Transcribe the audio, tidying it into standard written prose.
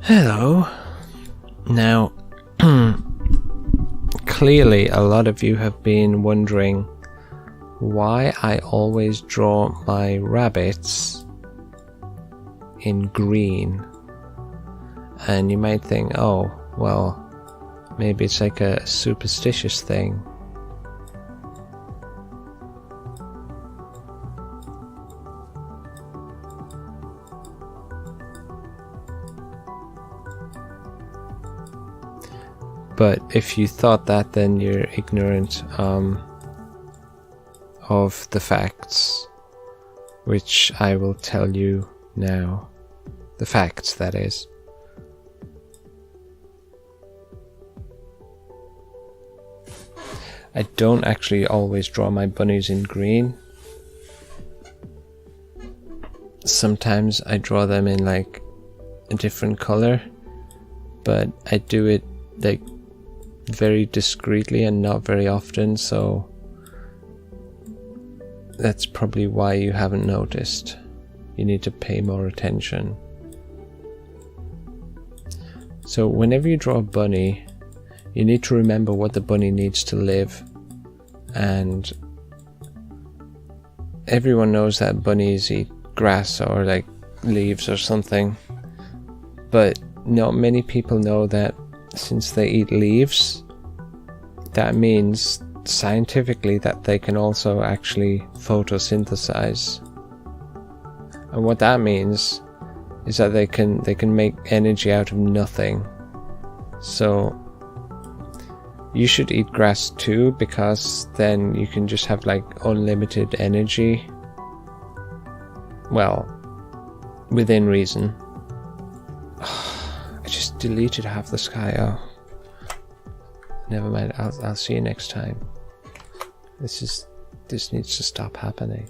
Hello. Now, clearly a lot of you have been wondering why I always draw my rabbits in green. And you might think, oh, well, maybe it's like a superstitious thing. But if you thought that, then you're ignorant of the facts, which I will tell you now. The facts, that is. I don't actually always draw my bunnies in green. Sometimes I draw them in like a different color, but I do it like very discreetly and not very often, so that's probably why you haven't noticed. You need to pay more attention. So whenever you draw a bunny, you need to remember what the bunny needs to live, and everyone knows that bunnies eat grass or like leaves or something, but not many people know that since they eat leaves, that means scientifically that they can also actually photosynthesize. And what that means is that they can make energy out of nothing. So you should eat grass too, because then you can just have like unlimited energy. Well, within reason. I just deleted half the sky. Oh, never mind. I'll see you next time. This needs to stop happening.